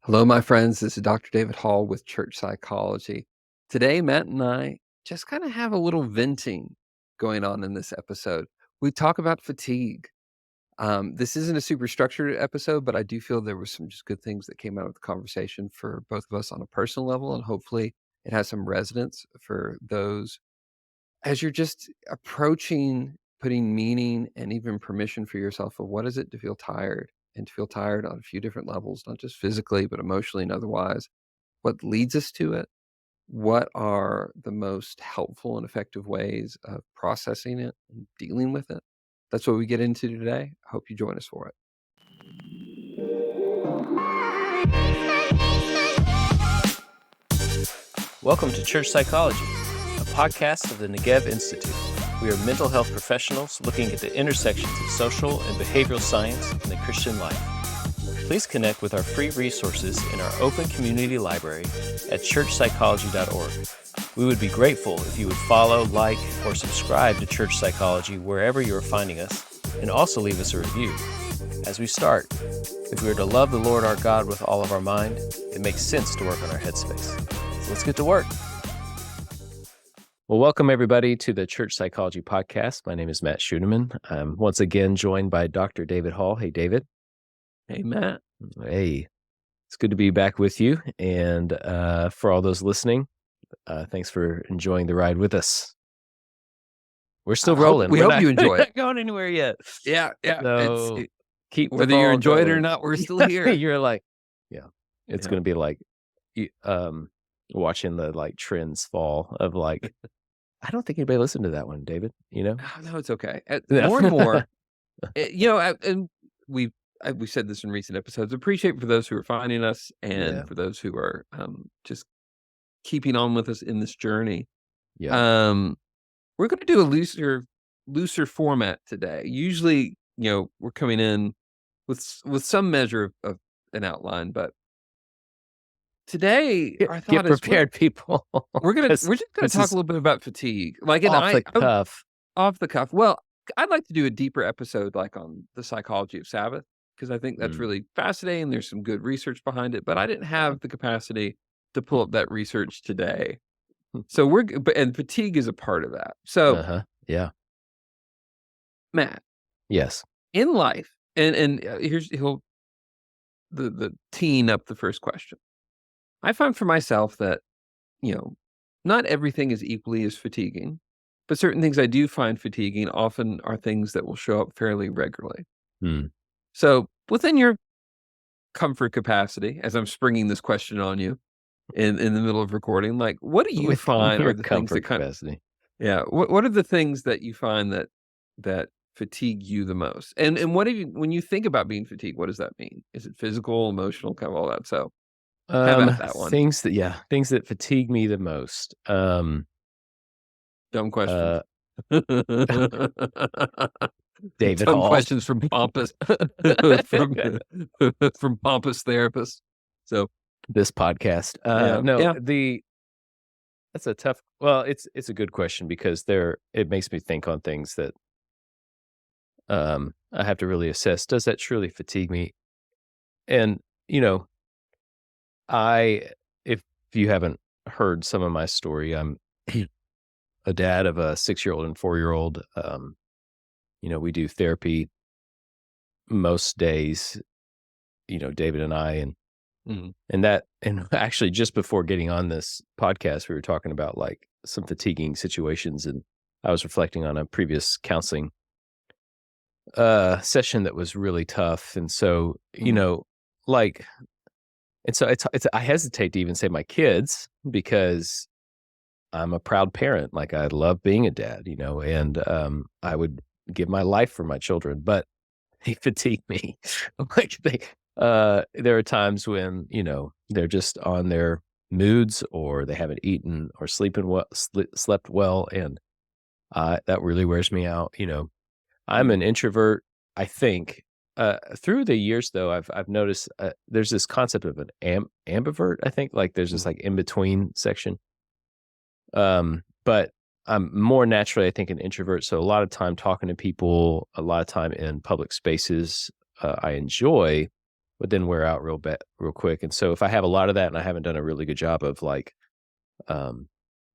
Hello, my friends. This is Dr. David Hall with Church Psychology. Today, Matt and I just kind of have a little venting going on in this episode. We talk about fatigue. This isn't a super structured episode, but I do feel there was some just good things that came out of the conversation for both of us on a personal level, and hopefully it has some resonance for those as you're just approaching putting meaning and even permission for yourself of what is it to feel tired and to feel tired on a few different levels, not just physically, but emotionally and otherwise. What leads us to it? What are the most helpful and effective ways of processing it and dealing with it? That's what we get into today. I hope you join us for it. Welcome to Church Psychology, a podcast of the Negev Institute. We are mental health professionals looking at the intersections of social and behavioral science in the Christian life. Please connect with our free resources in our open community library at churchpsychology.org. We would be grateful if you would follow, like, or subscribe to Church Psychology wherever you are finding us, and also leave us a review. As we start, if we are to love the Lord our God with all of our mind, it makes sense to work on our headspace. So let's get to work. Well, welcome everybody to the Church Psychology Podcast. My name is Matt Schuneman. I'm once again joined by Dr. David Hall. Hey, David. Hey, Matt. Hey, it's good to be back with you. And for all those listening, thanks for enjoying the ride with us. We're still rolling. We hope you enjoy We're it. not going anywhere yet. Yeah. So keep whether you enjoy it or not, we're still here. You're like, it's going to be like watching the like trends fall of like, I don't think anybody listened to that one, David, you know? Oh, no, it's okay. More and more, and we said this in recent episodes, appreciate for those who are finding us and for those who are just keeping on with us in this journey. Yeah. We're going to do a looser format today. Usually, we're coming in with some measure of an outline, but today our thought get prepared, people. We're just going to talk a little bit about fatigue, like off the cuff. Well, I'd like to do a deeper episode, like on the psychology of Sabbath, because I think that's really fascinating. There's some good research behind it, but I didn't have the capacity to pull up that research today. So and fatigue is a part of that. So, Matt. Yes. In life, and here's the teeing up the first question. I find for myself that, not everything is equally as fatiguing, but certain things I do find fatiguing often are things that will show up fairly regularly. So within your comfort capacity, as I'm springing this question on you in the middle of recording, like, what do you find are the things that what are the things that you find that fatigue you the most? And when you think about being fatigued, what does that mean? Is it physical, emotional, kind of all that? So how about that one? Things that fatigue me the most. Dumb question. David Dumb Hall. questions from pompous from pompous therapists. So this podcast. That's a tough. Well, it's a good question because it makes me think on things that I have to really assess. Does that truly fatigue me? And if you haven't heard some of my story, I'm a dad of a 6-year-old and 4-year-old. We do therapy most days, David and I, and actually just before getting on this podcast, we were talking about like some fatiguing situations, and I was reflecting on a previous counseling session that was really tough. And so, and so it's I hesitate to even say my kids because I'm a proud parent. Like I love being a dad, and I would give my life for my children, but they fatigue me. Like there are times when, they're just on their moods or they haven't eaten or slept well. And that really wears me out. I'm an introvert, I think. Through the years, though, I've noticed there's this concept of an ambivert. I think like there's this like in between section. But I'm more naturally, I think, an introvert. So a lot of time talking to people, a lot of time in public spaces, I enjoy, but then wear out real quick. And so if I have a lot of that and I haven't done a really good job of like um,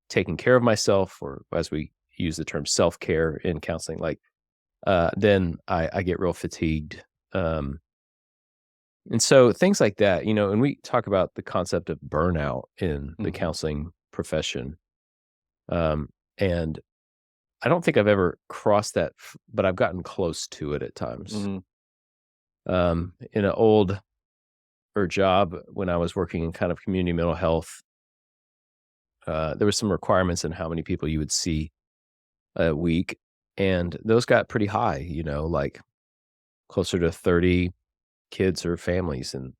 taking care of myself, or as we use the term self-care in counseling, like then I get real fatigued. Um, and so things like that, and we talk about the concept of burnout in the Mhm, counseling profession. Um, and I don't think I've ever crossed that, but I've gotten close to it at times. mhm, In an old or job when I was working in kind of community mental health, there was some requirements in how many people you would see a week, and those got pretty high, like closer to 30 kids or families, and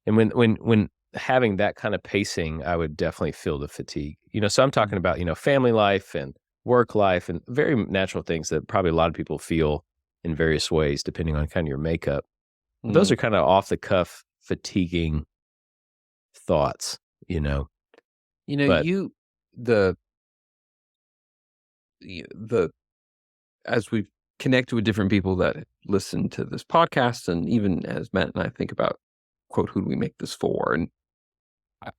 when having that kind of pacing, I would definitely feel the fatigue. So I'm talking mhm, about, family life and work life and very natural things that probably a lot of people feel in various ways depending on kind of your makeup. But those mhm. are kind of off the cuff, fatiguing thoughts, you know. You know, But the the as we've connected with different people that listen to this podcast, and even as Matt and I think about, quote, "Who do we make this for?" And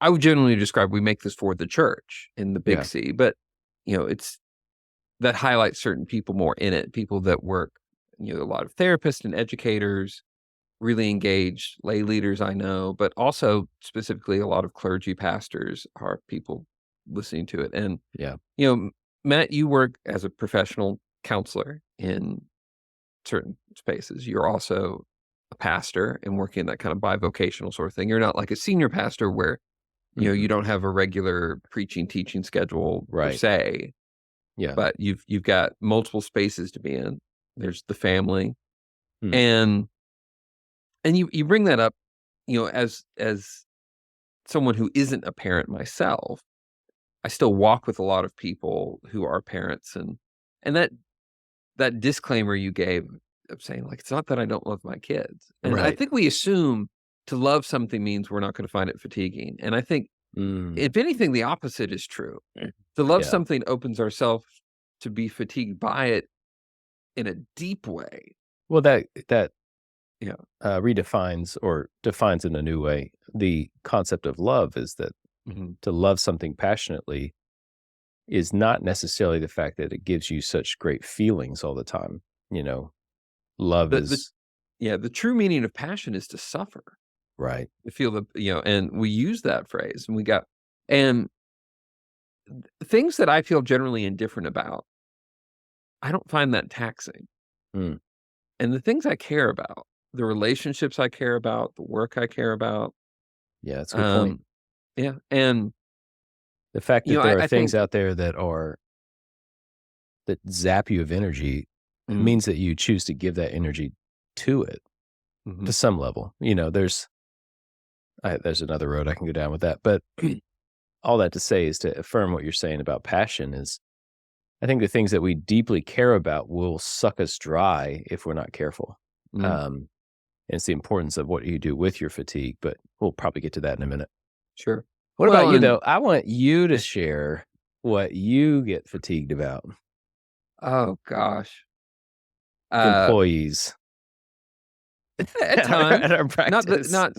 I would generally describe we make this for the church in the big yeah, C, but, it's that highlights certain people more in it, people that work, a lot of therapists and educators, really engaged lay leaders I know, but also specifically a lot of clergy pastors are people listening to it. And, yeah, you know, M Matt, you work as a professional counselor in certain spaces. You're also a pastor and working in that kind of bivocational sort of thing. You're not like a senior pastor where, mhm, you don't have a regular preaching, teaching schedule per right, se, yeah, but you've got multiple spaces to be in. There's the family, mm, and you bring that up, as someone who isn't a parent myself. I still walk with a lot of people who are parents, and that disclaimer you gave of saying, like, "It's not that I don't love my kids." And I right, think we assume to love something means we're not gonna find it fatiguing, and I think, mm, if anything, the opposite is true. To love yeah. something opens ourselves to be fatigued by it in a deep way. Well, that Yeah. redefines or defines in a new way the concept of love is that Mhm. to love something passionately is not necessarily the fact that it gives you such great feelings all the time. You know, love The is Yeah, the true meaning of passion is to suffer, right. to feel and we use that phrase, and we got and things that I feel generally indifferent about, I don't find that taxing. Mm, And the things I care about, the relationships I care about, the work I care about, yeah, that's a good point. um, yeah, and, The fact that there are I things think. out there that zap you of energy Mm, means that you choose to give that energy to it mhm, to some level. There's another road I can go down with that, but all that to say is to affirm what you're saying about passion is I think the things that we deeply care about will suck us dry if we're not careful. mm, Um, and it's the importance of what you do with your fatigue, but we'll probably get to that in a minute. sure. What about Well, you and though? I want you to yeah. share what you get fatigued about. Oh gosh. Uh, Employees at at our, times, at our not the practice. not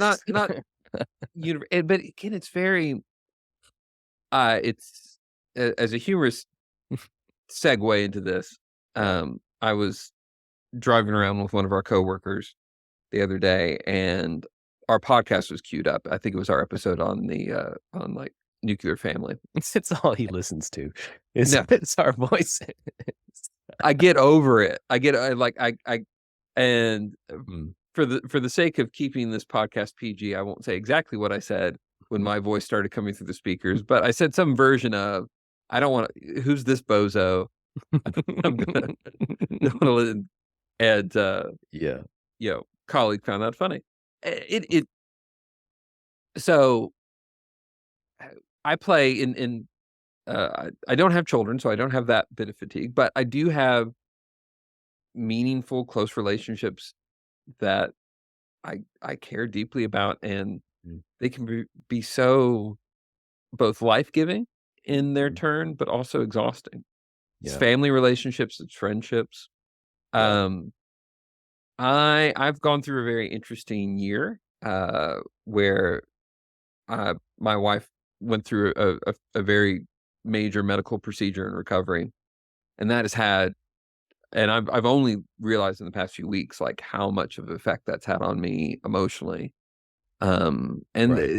but again, it's very, it's as a humorous segue into this. Yeah. I was driving around with one of our coworkers the other day, and our podcast was queued up. I think it was our episode on on, like, nuclear family. It's all he listens to is No, it's our voices. I get over it. I and, Mm. for the sake of keeping this podcast PG, I won't say exactly what I said when my voice started coming through the speakers, but I said some version of, "I don't wanna who's this bozo? I'm gonna don't wanna listen." And, Yeah. colleague found that funny. It so, uh, I play I don't have children, so I don't have that bit of fatigue, but I do have meaningful, close relationships that I care deeply about, and Mm. they can be so both life-giving in their Mm. turn, but also exhausting. It's Yeah. family relationships, it's friendships. Yeah. Um, I've gone through a very interesting year. where my wife went through a very major medical procedure in recovery, and that has had and I've only realized in the past few weeks, like, how much of an effect that's had on me emotionally. And Right.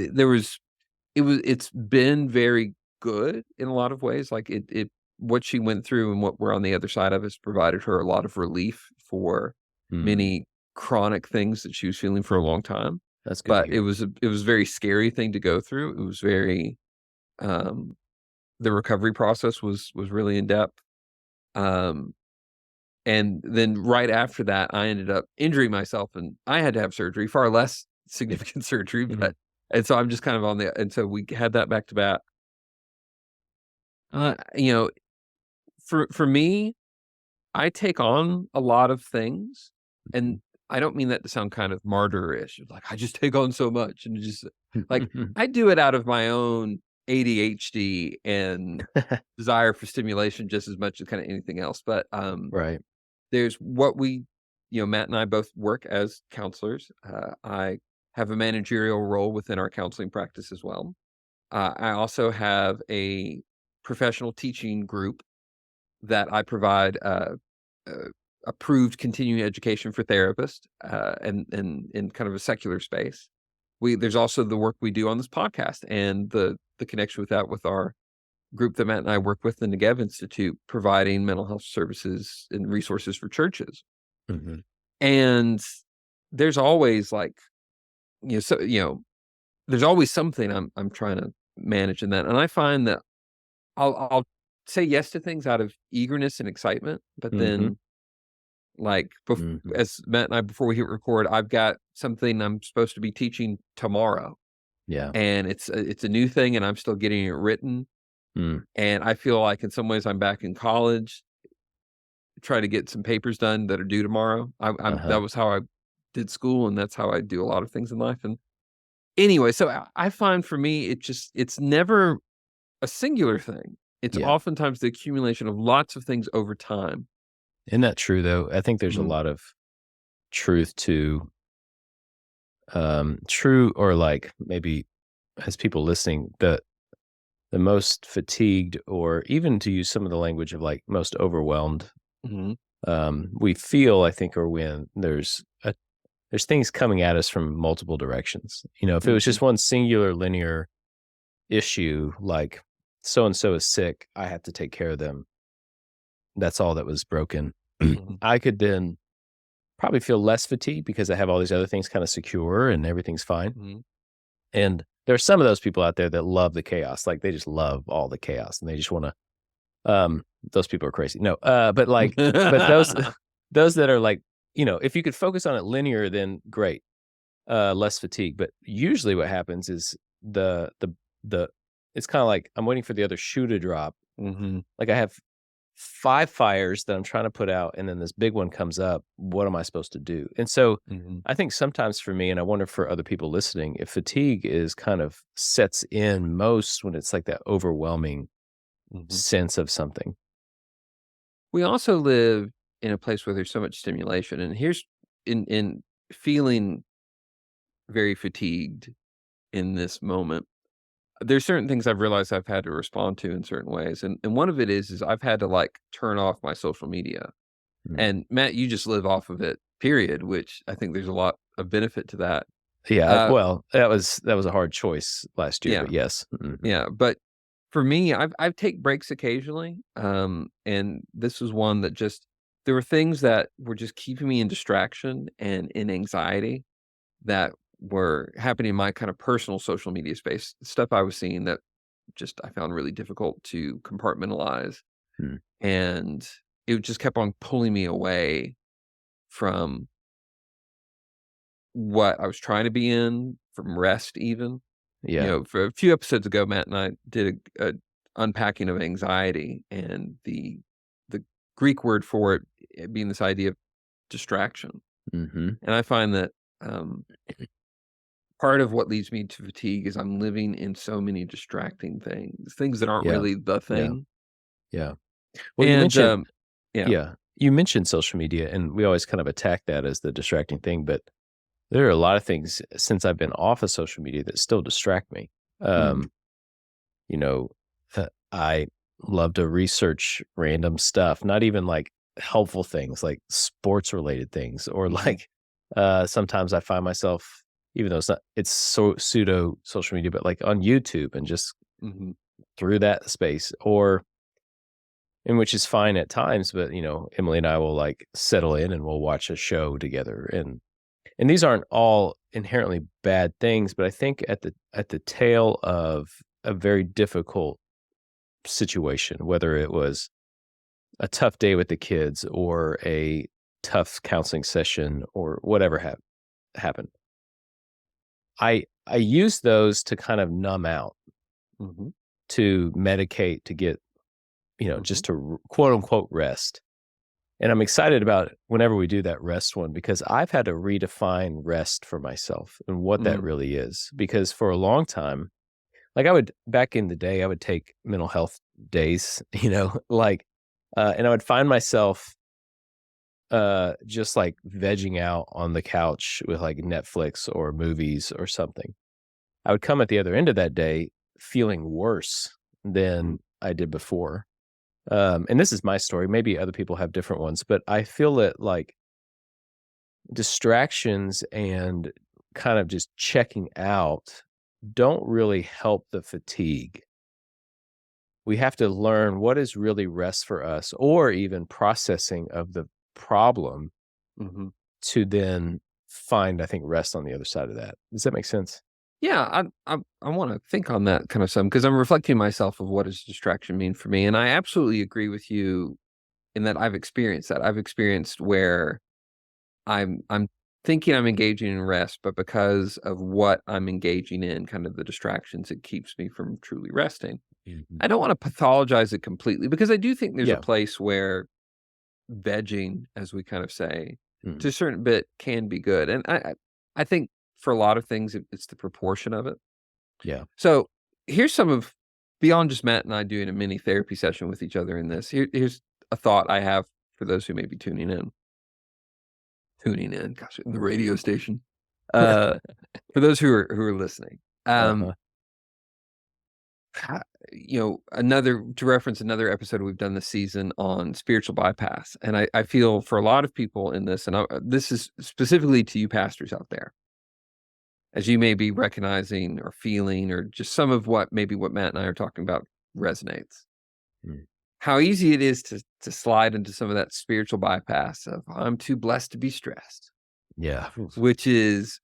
it's been very good in a lot of ways, like, it what she went through and what we're on the other side of has provided her a lot of relief for Mm, many chronic things that she was feeling for a long time, that's good to but hear. it was a very scary thing to go through. It was very, um the recovery process was really in depth, um, and then right after that, I ended up injuring myself, and I had to have surgery, far less significant surgery, Mhm. but and so I'm just kind of on the and so we had that back to back. You know, for me, I take on a lot of things, and I don't mean that to sound kind of martyrish, like, I just take on so much and just like, Mhm. I do it out of my own ADHD and desire for stimulation just as much as kinda anything else, but, Right. there's what we Matt and I both work as counselors. I have a managerial role within our counseling practice as well. I also have a professional teaching group that I provide uh, approved continuing education for therapists, and in kind of a secular space. There's also the work we do on this podcast and the connection with that with our group that Matt and I work with, the Negev Institute, providing mental health services and resources for churches. Mhm. And there's always like, there's always something I'm trying to manage in that. And I find that I'll say yes to things out of eagerness and excitement, but Mhm. then like Mhm. as Matt and I before we hit record, I've got something I'm supposed to be teaching tomorrow, Yeah. and it's a new thing, and I'm still getting it written. Mm. And I feel like in some ways I'm back in college try to get some papers done that are due tomorrow. I'm that Uh-huh. was how I did school, and that's how I do a lot of things in life, and anyway, so I find for me, it's never a singular thing. It's Yeah. oftentimes the accumulation of lots of things over time. Isn't that true, though? I think there's a Mhm, lot of truth to, true or, like, maybe as people listening, the most fatigued or even to use some of the language of, like, most overwhelmed, mhm, we feel, I think, or when there's things coming at us from multiple directions. If it was mhm, just one singular linear issue, like so and so is sick, I have to take care of them. That's all that was broken. mhm, I could then probably feel less fatigued because I have all these other things kind of secure and everything's fine. mhm. And there's some of those people out there that love the chaos. Like they just love all the chaos and they just want to those people are crazy. No, but those those that are like, if you could focus on it linear, then great. Less fatigue. But usually what happens is the it's kind of like I'm waiting for the other shoe to drop. Mhm, Like I have 5 fires that I'm trying to put out, and then this big one comes up. What am I supposed to do? And so mhm, I think sometimes for me, and I wonder for other people listening, if fatigue is kind of sets in most when it's like that overwhelming mhm. sense of something. We also live in a place where there's so much stimulation, and here's in feeling very fatigued in this moment. There's certain things I've realized I've had to respond to in certain ways, and one of it is I've had to, like, turn off my social media, Mm. and Matt, you just live off of it, period, which I think there's a lot of benefit to that. Yeah, Uh, well, that was a hard choice last year, yeah, but yes. Mhm. yeah, but for me, I've take breaks occasionally, and this was one that just there were things that were just keeping me in distraction and in anxiety that were happening in my kind of personal social media space, stuff I was seeing that just I found really difficult to compartmentalize, Mm. and it just kept on pulling me away from what I was trying to be in, from rest even. Yeah. For a few episodes ago, Matt and I did a unpacking of anxiety and the Greek word for it being this idea of distraction, Mhm. and I find that, um, part of what leads me to fatigue is I'm living in so many distracting things, things that aren't Yeah. really the Yeah. thing, Yeah. Well, you and, mentioned yeah. yeah, you mentioned social media, and we always kind of attack that as the distracting thing, but There are a lot of things since I've been off of social media that still distract me. Mm, Um, you know, I love to research random stuff, not even like helpful things, like sports related things, or mhm, like sometimes I find myself, even though it's so pseudo social media, but like on YouTube and just mhm, through that space, or and which is fine at times, but Emily and I will like settle in and we'll watch a show together, and these aren't all inherently bad things, but I think at the tail of a very difficult situation, whether it was a tough day with the kids or a tough counseling session or whatever happened, I use those to kind of numb out, mhm, to medicate, to get, mhm, just to quote unquote rest. And I'm excited about whenever we do that rest one because I've had to redefine rest for myself and what that mm, really is. Because for a long time, like I would back in the day, I would take mental health days, like, and I would find myself just like vegging out on the couch with like Netflix or movies or something. I would come at the other end of that day feeling worse mm, than I did before. And this is my story. Maybe other people have different ones, but I feel that like distractions and kind of just checking out don't really help the fatigue. We have to learn what is really rest for us or even processing of the problem mhm. to then find, I think, rest on the other side of that. Does that make sense? Yeah, I wanna think on that kind of some because 'cause I'm reflecting myself of what does distraction mean for me, and I absolutely agree with you in that I've experienced that. I've experienced where I'm thinking I'm engaging in rest, but because of what I'm engaging in, kind of the distractions, it keeps me from truly resting. Mhm. I don't wanna pathologize it completely because I do think there's a Yeah. place where vegging, as we kind of say, to Mhm. a certain bit can be good, and I think for a lot of things, it's the proportion of it. Yeah. So, here's some of beyond just Matt and I doing a mini therapy session with each other in this, here's a thought I have for those who may be tuning in, gosh, in the radio station. Uh, for those who are listening, Uh-huh. ho another to reference another episode we've done this season on spiritual bypass, and I feel for a lot of people in this, and this is specifically to you pastors out there, as you may be recognizing or feeling or just some of what maybe what Matt and I are talking about resonates. Mm. How easy it is to slide into some of that spiritual bypass of, "I'm too blessed to be stressed," Yeah. Oof. which is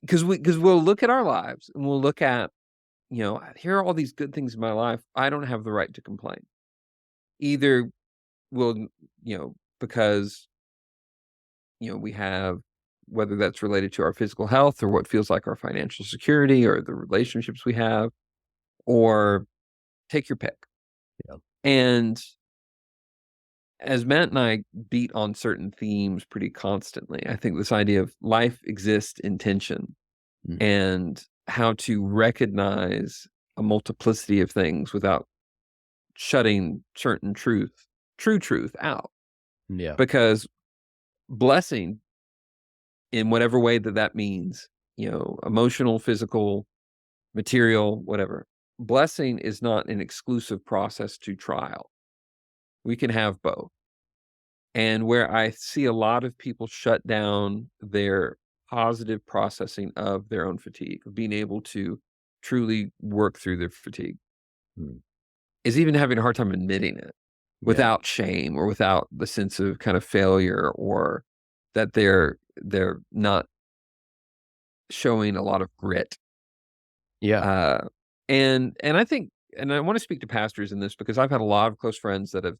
because we'll look at our lives and we'll look at, "Here are all these good things in my life. I don't have the right to complain." Either we'll, because, we have whether that's related to our physical health or what feels like our financial security or the relationships we have, or take your pick. Yeah. And as Matt and I beat on certain themes pretty constantly, I think this idea of life exists in tension Mhm. and how to recognize a multiplicity of things without shutting certain true truth out. Yeah. Because blessing in whatever way that means, emotional, physical, material, whatever, blessing is not an exclusive process to trial. We can have both. And where I see a lot of people shut down their positive processing of their own fatigue, of being able to truly work through their fatigue, Mm. is even having a hard time admitting it Yeah. without shame or without the sense of kind of failure or that they're not showing a lot of grit. Yeah. Uh, and I think and I want to speak to pastors in this because I've had a lot of close friends that have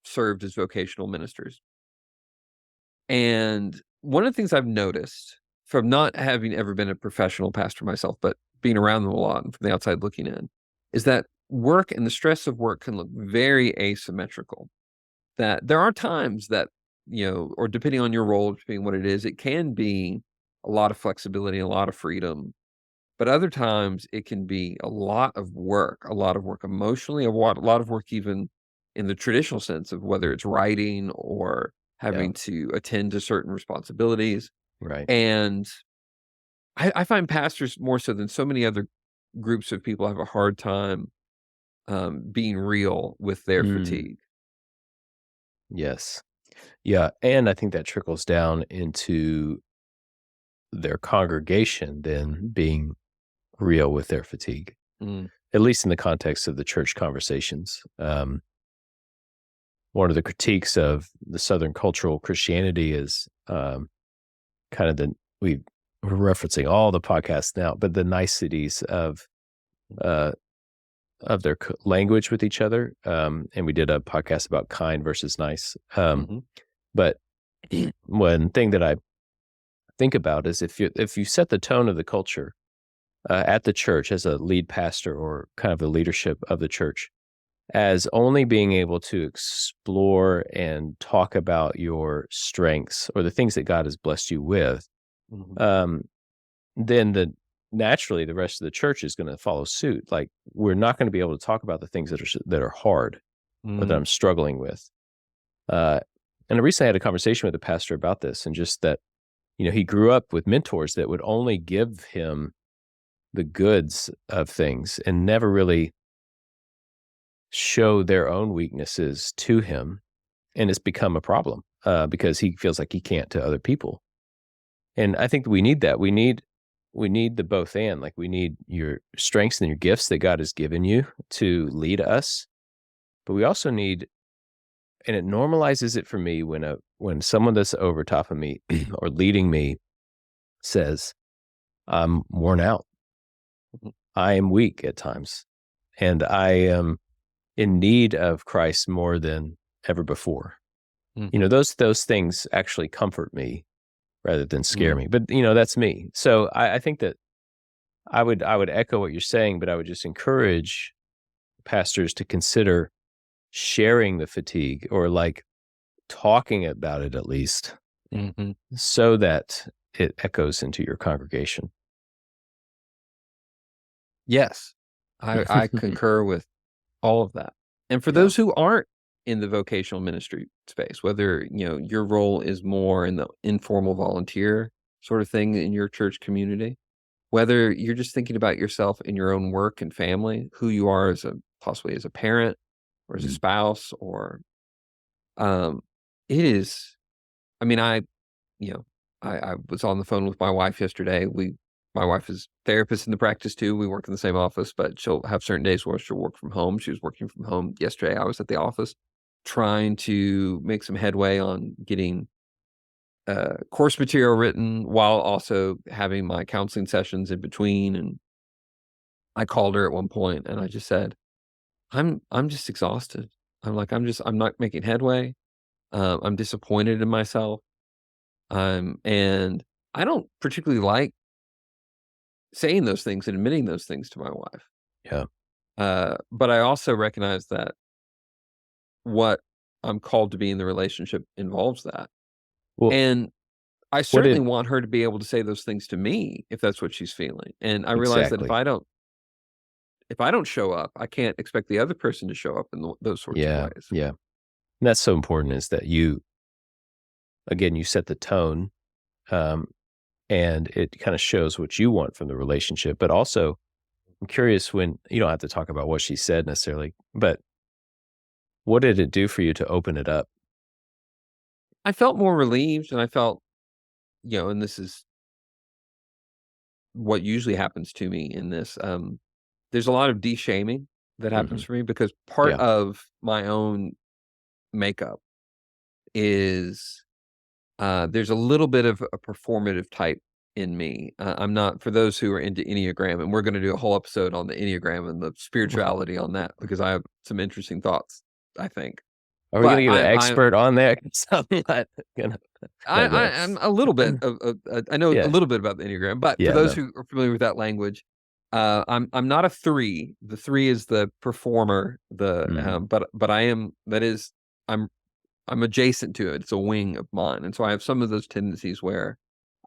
served as vocational ministers. And one of the things I've noticed from not having ever been a professional pastor myself, but being around them a lot and from the outside looking in, is that work and the stress of work can look very asymmetrical. That there are times that, or depending on your role, depending what it is, it can be a lot of flexibility, a lot of freedom. But other times it can be a lot of work emotionally, a lot of work even in the traditional sense of whether it's writing or Yeah. having to attend to certain responsibilities. Right. And I find pastors more so than so many other groups of people have a hard time, being real with their Mm, fatigue. yes. Yeah, and I think that trickles down into their congregation then being real with their fatigue, Mm, at least in the context of the church conversations. One of the critiques of the Southern cultural Christianity is kind of we're referencing all the podcasts now, but the niceties uh, of their language with each other. And we did a podcast about kind versus nice. mhm, But one thing that I think about is if you set the tone of the culture at the church as a lead pastor or kind of the leadership of the church as only being able to explore and talk about your strengths or the things that God has blessed you with, mhm, um, then naturally the rest of the church is going to follow suit. Like we're not going to be able to talk about the things that are hard or that mm, I'm struggling with. Uh, and I recently had a conversation with a pastor about this, and just that he grew up with mentors that would only give him the goods of things and never really show their own weaknesses to him, and it's become a problem, because he feels like he can't to other people, and I think we need that. We need the both and, like, we need your strengths and your gifts that God has given you to lead us, but we also need and it normalizes it for me when someone that's over top of me or leading me says, "I'm worn out. mhm, I am weak at times, and I am in need of Christ more than ever before." mhm, Those things actually comfort me rather than scare mm. me, but, that's me. So, I think that I would echo what you're saying, but I would just encourage pastors to consider sharing the fatigue or, like, talking about it at least Mhm. so that it echoes into your congregation. Yes. I concur with all of that. And for Yeah. those who aren't in the vocational ministry space, whether, your role is more in the informal volunteer sort of thing in your church community, whether you're just thinking about yourself in your own work and family, who you are as a possibly as a parent or as a Mm. spouse or, um, it is I mean, you know, I was on the phone with my wife yesterday. My wife is therapist in the practice too. We work in the same office, but she'll have certain days where she'll work from home. She was working from home yesterday. I was at the office trying to make some headway on getting course material written while also having my counseling sessions in between. And I called her at one point and I just said, I'm just exhausted. I'm not making headway. I'm disappointed in myself. And I don't particularly like saying those things and admitting those things to my wife. Yeah. But I also recognize that what I'm called to be in the relationship involves that. Well, And I what certainly did want her to be able to say those things to me if that's what she's feeling. And I realize that exactly. if I don't show up, I can't expect the other person to show up in those sorts of Yeah, ways. yeah. And that's so important is that you set the tone, um, and it kinda shows what you want from the relationship, but also, I'm curious when you don't have to talk about what she said necessarily, but what did it do for you to open it up? I felt more relieved and I felt, and this is what usually happens to me in this. There's a lot of de-shaming that happens Mhm. for me because part Yeah. of my own makeup is, there's a little bit of a performative type in me. I'm not for those who are into Enneagram, and we're gonna do a whole episode on the Enneagram and the spirituality on that because I have some interesting thoughts, I think. Are we But gonna get an expert on that? 'Cause I'm not gonna no, go ahead. I'm a little bit of I know a Yeah. little bit about the Enneagram, but for Yeah, those no. who are familiar with that language, I'm not a 3. The 3 is the performer, Mm, but I am that is I'm I'm adjacent to it. It's a wing of mine, and so I have some of those tendencies where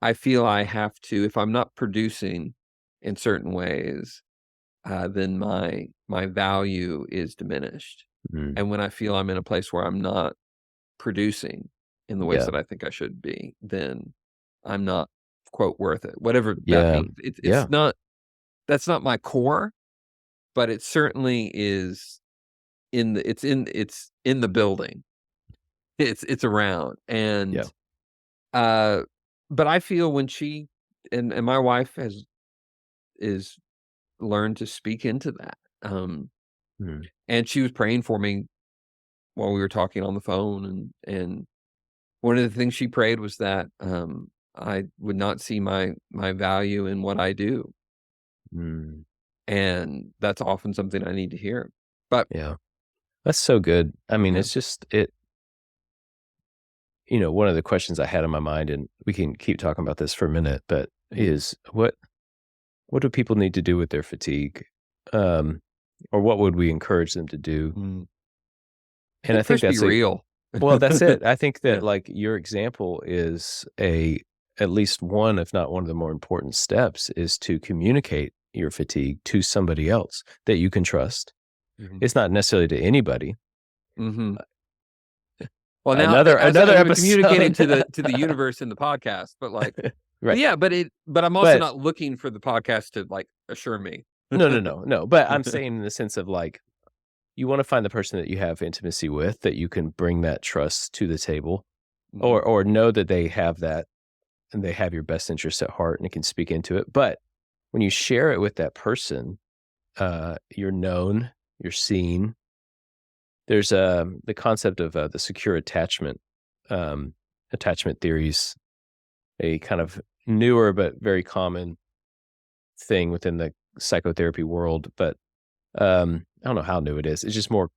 I feel I have to if I'm not producing in certain ways, then my value is diminished. mm, And when I feel I'm in a place where I'm not producing in the ways yeah. that I think I should be, then I'm not, quote, "worth it," whatever that Yeah. means. It's Yeah. not that's not my core, but it certainly is it's in the building. It's around, Yeah. uh, but I feel when she and my wife is learned to speak into that, Mm, and she was praying for me while we were talking on the phone, and one of the things she prayed was that, I would not see my value in what I do, mm, and that's often something I need to hear. But yeah. That's so good. I mean, yeah, it's just it one of the questions I had in my mind, and we can keep talking about this for a minute, but mhm, is what do people need to do with their fatigue? Um, or what would we encourage them to do? mm. I And I think think first be that's a real. well, that's it. I think that Yeah, like your example is at least one, if not one of the more important steps is to communicate your fatigue to somebody else that you can trust. mhm, It's not necessarily to anybody. mhm. Well, now, as Another I'm communicating episode. to the universe in the podcast, but, like but Right. yeah, but I'm also But not looking for the podcast to, like, assure me. no, no, no, no. But I'm saying in the sense of like you want to find the person that you have intimacy with that you can bring that trust to the table Mhm, or know that they have that and they have your best interest at heart and can speak into it. But when you share it with that person, you're known, you're seen. There's the concept of the secure um, attachment theories, a kind of newer but very common thing within the psychotherapy world. But I don't know how new it is. It's just more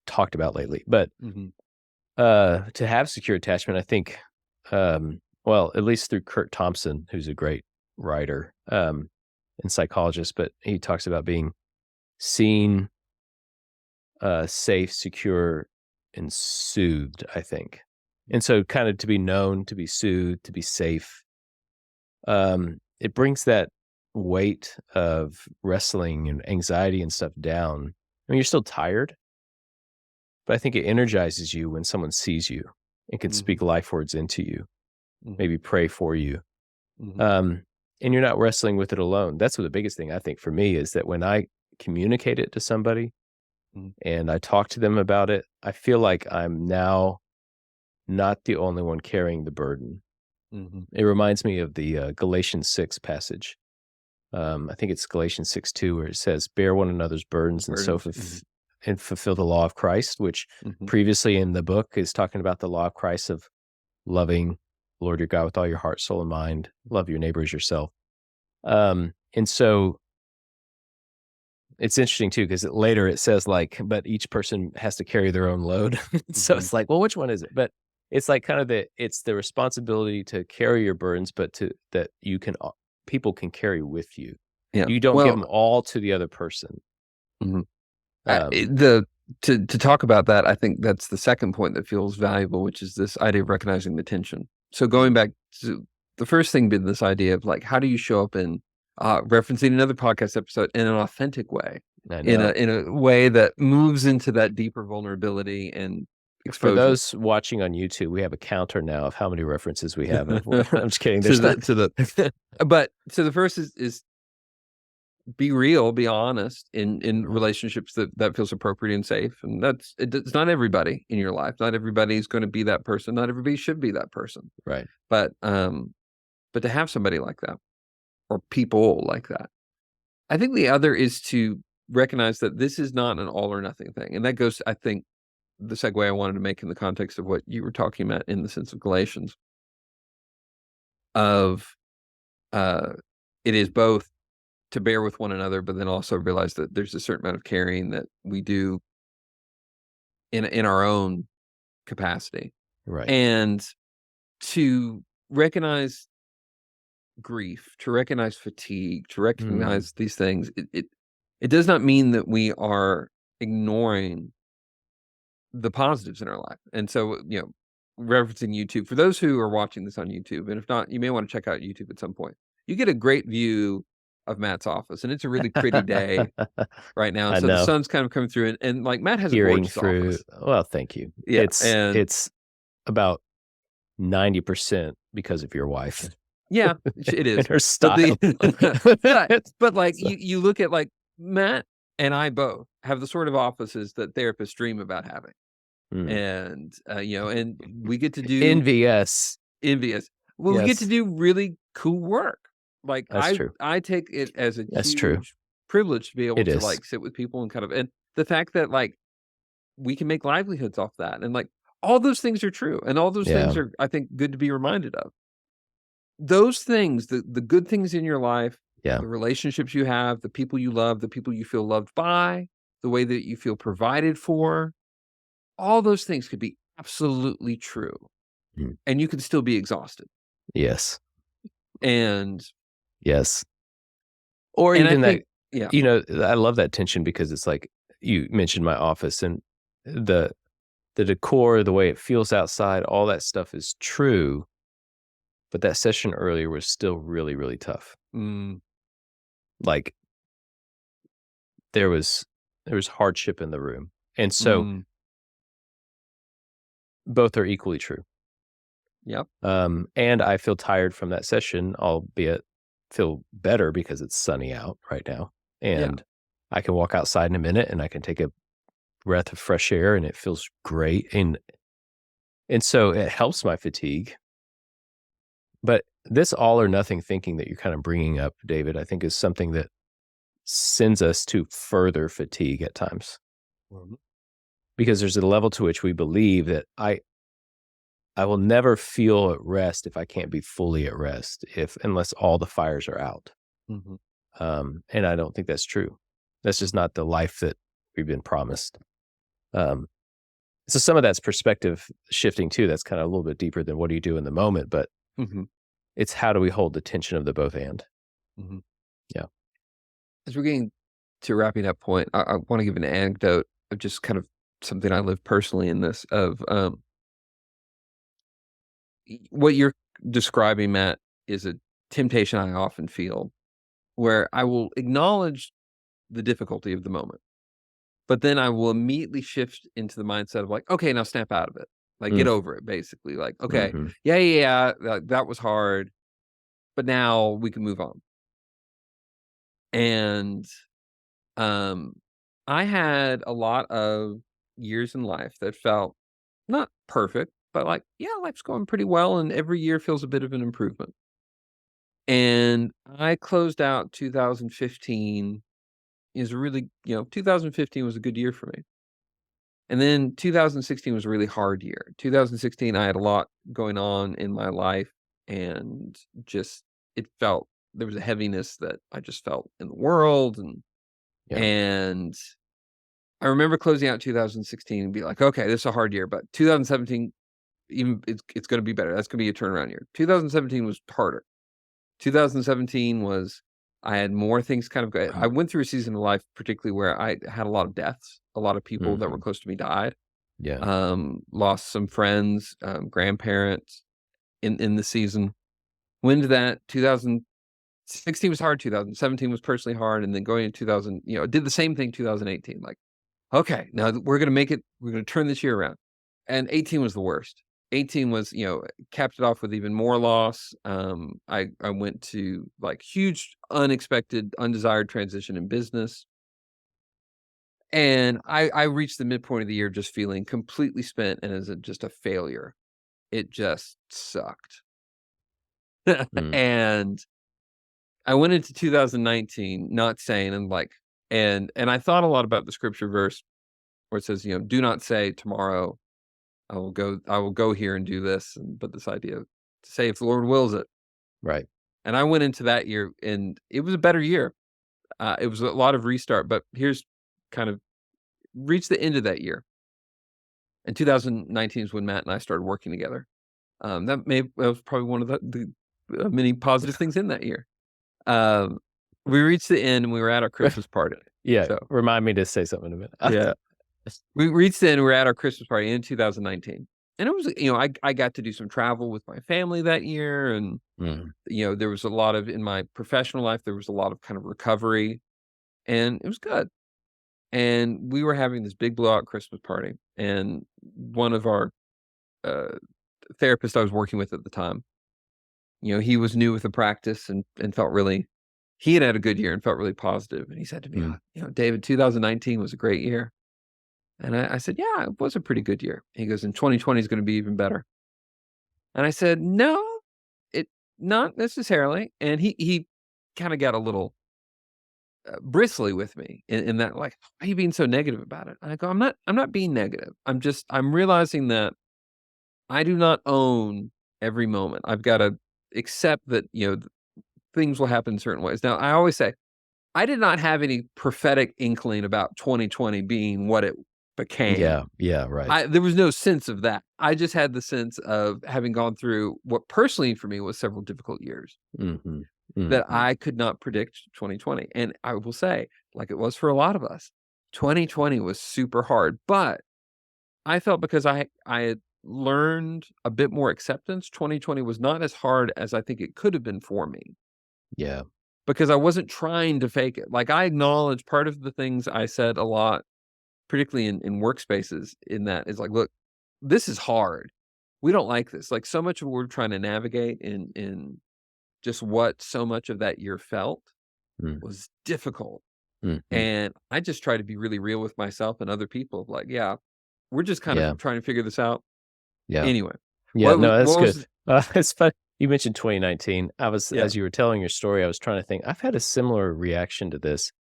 talked about lately. But mhm, to have secure attachment, I think, well, at least through Kurt Thompson, who's a great writer and psychologist, but he talks about being seen, safe, secure, and soothed, I think. And so, kind of to be known, to be soothed, to be safe, it brings that weight of wrestling and anxiety and stuff down. I mean, you're still tired, but I think it energizes you when someone sees you and can mhm, speak life words into you, mhm, maybe pray for you. mhm, Um, and you're not wrestling with it alone. That's what the biggest thing I think for me is that when I communicate it to somebody mhm, and I talk to them about it, I feel like I'm now not the only one carrying the burden. mhm. It reminds me of the Galatians 6 passage. I think it's Galatians 6:2, where it says, "Bear one another's burdens and so Burdens, mhm, and fulfill the law of Christ," which mhm, previously in the book is talking about the law of Christ of loving Lord your God with all your heart, soul, and mind. Love your neighbor as yourself. And so it's interesting too because later it says like, but each person has to carry their own load. So mhm. it's like, well, which one is it? But it's like kind of it's the responsibility to carry your burdens, but to that you can people can carry with you. Yeah. You don't give Well, them all to the other person. mhm. Um, The to talk about that, I think that's the second point that feels valuable, which is this idea of recognizing the tension. So going mm, back to the first thing being this idea of like, how do you show up in referencing another podcast episode in an authentic way, I know. in a way that moves into that deeper vulnerability and For exposure. those watching on YouTube, we have a counter now of how many references we have. I'm just kidding. to There's not. the but so the first is be real, be honest in relationships that feels appropriate and safe, and it's not everybody in your life. Not everybody's gonna be that person. Not everybody should be that person. Right. But to have somebody like that or people like that. I think the other is to recognize that this is not an all or nothing thing, and that goes, I think, the segue I wanted to make in the context of what you were talking about in the sense of Galatians, of, uh, it is both to bear with one another, but then also realize that there's a certain amount of caring that we do in our own capacity, Right. and to recognize grief, to recognize fatigue, to Mm, recognize these things. It does not mean that we are ignoring the positives in our life. And so, referencing YouTube, for those who are watching this on YouTube, and if not, you may want to check out YouTube at some point. You get a great view of Matt's office, and it's a really pretty day right now. And I so the know. sun's kind of coming through, and like Matt has a Hearing gorgeous through office. well, thank you. Yeah. It's And it's about 90% because of your wife. Yeah, it in is. her But the style. but but, like, So you look at, like, Matt and I both have the sort of offices that therapists dream about having, mm. and, and we get to do Envious. envious. Well, we get to Yes, do really cool work. Like, that's true. I take it as a That's true. huge privilege to be able It to, is. like, sit with people and kind of and the fact that, like, we can make livelihoods off that, and, like, all those things are true, and all those things Yeah, are, I think, good to be reminded of. Those things, the good things in your life, yeah. the relationships you have, the people you love, the people you feel loved by, the way that you feel provided for, all those things could be absolutely true, Mm. and you could still be exhausted. Yes, And yes. Or and I even that, think yeah. I love that tension because it's like you mentioned my office and the the decor, the way it feels outside, all that stuff is true, but that session earlier was still really, really tough. Mm, Like, there was there was hardship in the room, and so mm, both are equally true. yep, And I feel tired from that session, albeit feel better because it's sunny out right now, yeah, and I can walk outside in a minute, and I can take a breath of fresh air, and it feels great, and so it helps my fatigue. But this all or nothing thinking that you're kind of bringing up, David, I think is something that sends us to further fatigue at times, mhm, because there's a level to which we believe that I will never feel at rest if I can't be fully at rest, if unless all the fires are out. mhm, And I don't think that's true. That's just not the life that we've been promised. Um, so some of that's perspective shifting too. That's kind of a little bit deeper than what do you do in the moment, but mhm, it's how do we hold the tension of the both and. mhm. Yeah. As we're getting to wrapping up point, I wanna give an anecdote of just kind of something I live personally in this of, what you're describing, Matt, is a temptation I often feel where I will acknowledge the difficulty of the moment, but then I will immediately shift into the mindset of like, okay, now snap out of it. Like, get Mm, over it, basically. Like, okay, mhm. yeah, that was hard, but now we can move on. And um, I had a lot of years in life that felt not perfect, but like, yeah, life's going pretty well, and every year feels a bit of an improvement. And I closed out 2015 is really, 2015 was a good year for me. And then 2016 was a really hard year. 2016, I had a lot going on in my life and just it felt there was a heaviness that I just felt in the world Yeah. and I remember closing out 2016 and be like, okay, this is a hard year, but 2017 even it's going to be better. That's going to be a turnaround year. 2017 was harder. 2017 was I had more things kind of go I went through a season of life particularly where I had a lot of deaths. A lot of people that were Mhm. close to me died. Yeah. Lost some friends, grandparents in the season. When did that 2016 was hard, 2017 was personally hard, and then going into 2000, did the same thing 2018. Like, okay, now we're gonna make it. We're gonna turn this year around. And 18 was the worst. 18 was, capped it off with even more loss. I went to like huge, unexpected, undesired transition in business. And I reached the midpoint of the year just feeling completely spent and as just a failure. It just sucked. Mm. And I went into 2019 not saying and like and I thought a lot about the scripture verse where it says, do not say tomorrow I will go here and do this and but this idea to say if the Lord wills it. Right. And I went into that year and it was a better year. It was a lot of restart, but here's kind of reached the end of that year. And 2019 is when Matt and I started working together. That was probably one of the many positive things in that year. Um, we reached the end and we were at our Christmas party. Yeah. So, Remind me to say something in a minute. yeah, we reached the end, we were at our Christmas party in 2019. And it was, I got to do some travel with my family that year. And, Mm. there was a lot of, in my professional life, there was a lot of kind of recovery and it was good. And we were having this big blowout Christmas party. And one of our uh, therapists I was working with at the time, he was new with the practice and felt really he had a good year and felt really positive, and he said to me, Mm. "David, 2019 was a great year." And I said, "Yeah, it was a pretty good year." He goes, "And 2020 is gonna be even better." And I said, "No, it not necessarily." And he kinda got a little, bristly with me in that, like, "Why are you being so negative about it?" And I go, I'm not being negative. I'm realizing that I do not own every moment. I've gotta accept that, things will happen certain ways. Now, I always say, I did not have any prophetic inkling about 2020 being what it became. Yeah, yeah, right. There was no sense of that. I just had the sense of having gone through what personally for me was several difficult years Mhm, that mhm. I could not predict 2020. And I will say, like it was for a lot of us, 2020 was super hard. But I felt because I had learned a bit more acceptance, 2020 was not as hard as I think it could have been for me Yeah, because I wasn't trying to fake it. Like I acknowledge part of the things I said a lot, particularly in workspaces, in that is like, look, this is hard. We don't like this. Like so much of what we're trying to navigate in just what so much of that year felt mm, was difficult. mhm. And I just try to be really real with myself and other people. Like, yeah, we're just kind of Yeah, trying to figure this out. yeah. Anyway, Yeah, no, that's what good. was It's fun you mentioned 2019. I was yeah. as you were telling your story, I was trying to think, I've had a similar reaction to this,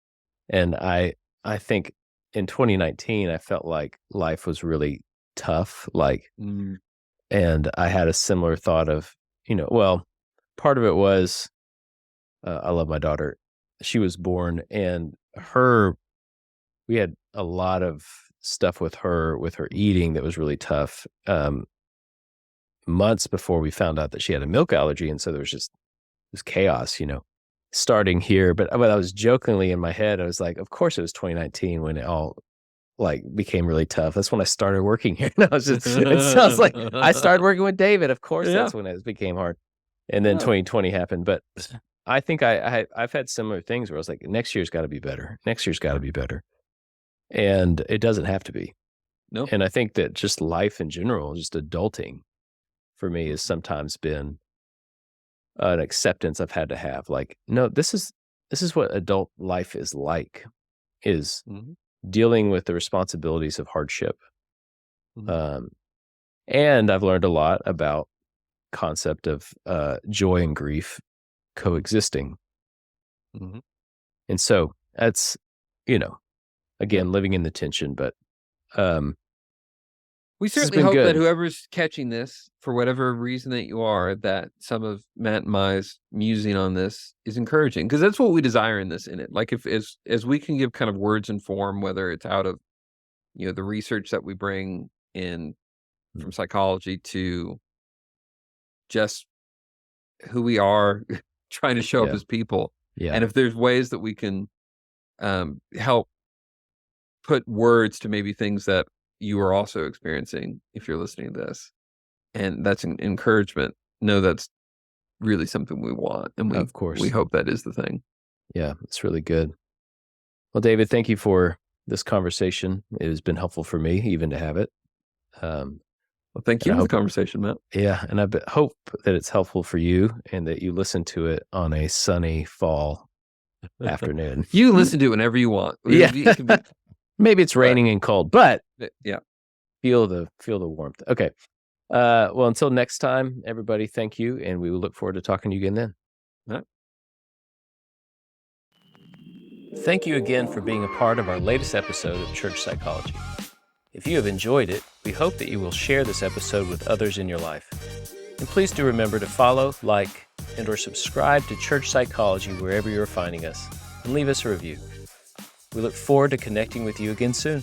and I think in 2019, I felt like life was really tough, like Mm, and I had a similar thought of, well, part of it was, I love my daughter. She was born, and we had a lot of stuff with her eating that was really tough, months before we found out that she had a milk allergy, and so there was just this chaos, starting here, but I was jokingly in my head, I was like, "Of course it was 2019 when it all, like, became really tough. That's when I started working here." No, it's just it sounds like I started working with David, of course yeah. that's when it became hard, and then Yeah. 2020 happened, but I think I've had similar things where I was like, "Next year's gotta be better. Next year's gotta be better." And it doesn't have to be. No. And I think that just life in general, just adulting for me has Mhm, sometimes been an acceptance I've had to have. Like, no, this is what adult life is like, is mhm, dealing with the responsibilities of hardship. mhm, Um, and I've learned a lot about concept of joy and grief coexisting. mhm. And so that's, you know, Yeah. again, living in the tension, but um, We this has certainly been hope that good. whoever's catching this, for whatever reason that you are, that some of Matt and my's musing on this is encouraging, because that's what we desire in it. Like, if as we can give kind of words and form, whether it's out of, the research that we bring in Mm, from psychology to just who we are trying to show up yeah. as people, Yeah. and if there's ways that we can, help put words to maybe things that you are also experiencing if you're listening to this, and that's an encouragement. No, that's really something we want, and we Of we course. hope that is the thing. Yeah. It's really good. Well, David, thank you for this conversation. It has been helpful for me even to have it. Um, Well, thank and you I for the hope, conversation, Matt. yeah, and hope that it's helpful for you and that you listen to it on a sunny fall afternoon. You can listen to it whenever you want. Yeah. It can be Maybe it's but, raining and cold, but yeah. feel the warmth. Okay. Well, until next time, everybody, thank you, and we will look forward to talking to you again then. Yeah. Thank you again for being a part of our latest episode of Church Psychology. If you have enjoyed it, we hope that you will share this episode with others in your life. And please do remember to follow, like, and or subscribe to Church Psychology wherever you are finding us, and leave us a review. We look forward to connecting with you again soon.